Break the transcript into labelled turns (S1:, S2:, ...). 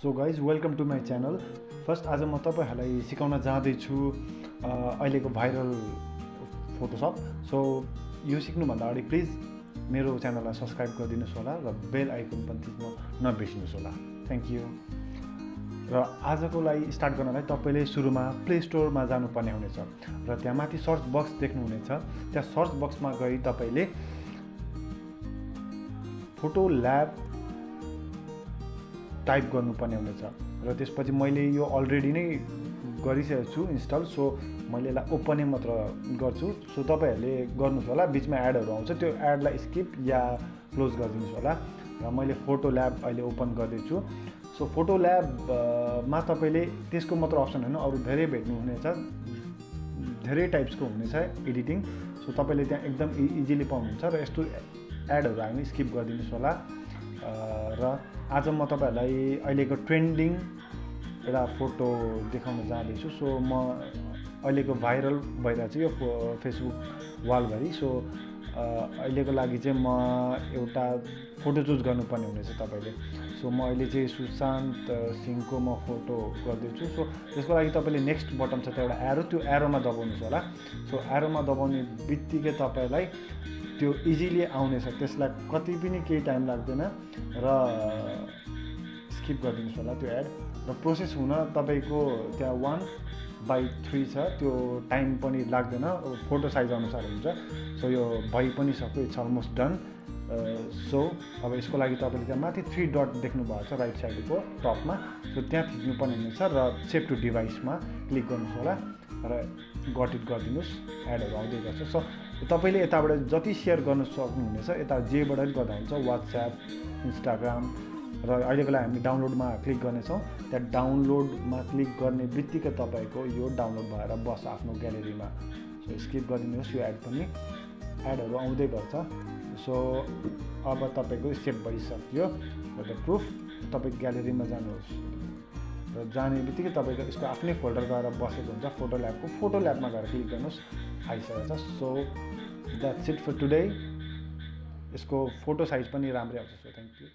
S1: So guys welcome to my channel. First आज म तपाईँहरूलाई सिकाउन जाँदैछु अहिलेको भाइरल फोटोसप। सो यो सिक्नुभन्दा अगाडि प्लिज मेरो च्यानललाई सब्सक्राइब गरिदिनुहोस् होला र बेल आइकन पनि थिच्न नबिर्सिनुहोस् होला। Thank you. र आजको लागि स्टार्ट गर्नलाई तपाईँले सुरुमा प्ले स्टोरमा जानुपर्ने हुनेछ र त्यहाँ माथि सर्च बक्स देख्नुहुनेछ। त्यहाँ सर्च बक्समा गई तपाईँले फोटो ल्याब टाइप गर्नुपर्ने हुनेछ र त्यसपछि मैले यो अलरेडी नै गरिसकेको छु इन्स्टल। सो मैले यसलाई ओपनै मात्र गर्छु। सो तपाईँहरूले गर्नुहोस् होला, बिचमा एडहरू आउँछ, त्यो एडलाई स्किप या क्लोज गरिदिनुहोस् होला। र मैले फोटो ल्याब अहिले ओपन गर्दैछु। सो फोटो ल्याबमा तपाईँले त्यसको मात्र अप्सन होइन, अरू धेरै भेट्नुहुनेछ, धेरै टाइप्सको हुनेछ एडिटिङ। सो तपाईँले त्यहाँ एकदम इजिली पाउनुहुन्छ र यस्तो एडहरू आयो भने स्किप गरिदिनुहोस् होला। र आज म तपाईँहरूलाई अहिलेको ट्रेन्डिङ एउटा फोटो देखाउन जाँदैछु। सो म अहिलेको भाइरल भइरहेको छु यो फेसबुक वालभरि। सो अहिलेको लागि चाहिँ म एउटा फोटो चुज गर्नुपर्ने हुनेछ तपाईँले। सो म अहिले चाहिँ सुशान्त सिंहको म फोटो गर्दैछु। सो त्यसको लागि तपाईँले नेक्स्ट बटन छ त्यहाँ एउटा एरो, त्यो एरोमा दबाउनुहोस् होला। सो एरोमा दबाउने बित्तिकै तपाईँलाई त्यो इजिली आउनेछ, त्यसलाई कति पनि केही टाइम लाग्दैन र स्किप गरिदिनुहोस् होला त्यो एड। र प्रोसेस हुन तपाईँको त्यहाँ 1/3 छ, त्यो टाइम पनि लाग्दैन, फोटो साइज अनुसार हुन्छ। सो यो भइ पनि सक्यो, इट्स अलमोस्ट डन। सो अब यसको लागि तपाईँले त्यहाँ माथि 3 डट देख्नुभएको छ राइट साइडको टपमा। सो त्यहाँ थिच्नुपर्ने हुनेछ र सेभ टु डिभाइसमा क्लिक गर्नुहोस् होला र गट इट गरिदिनुहोस्, एडहरू आउँदै गर्छ। सो तपाईँले यताबाट जति सेयर गर्न सक्नुहुनेछ यता जेबाट पनि गर्दा हुन्छ, वाट्सएप, इन्स्टाग्राम। र अहिलेको लागि हामी डाउनलोडमा क्लिक गर्नेछौँ। त्यहाँ डाउनलोडमा क्लिक गर्ने बित्तिकै तपाईँको यो डाउनलोड भएर बस्छ आफ्नो ग्यालेरीमा। सो स्किप गरिदिनुहोस्, यो एड पनि एडहरू आउँदै गर्छ। सो अब तपाईँको सेभ भइसक्यो र द प्रुफ। तपाईँ ग्यालेरीमा जानुहोस् र जाने बित्तिकै तपाईँको यसको आफ्नै फोल्डर गएर बसेको हुन्छ फोटो ल्याबको। फोटो ल्याबमा गएर क्लिक गर्नुहोस्, आइसकेको छ। So that's it for today. यसको फोटो साइज पनि राम्रै आउँछ। So thank you.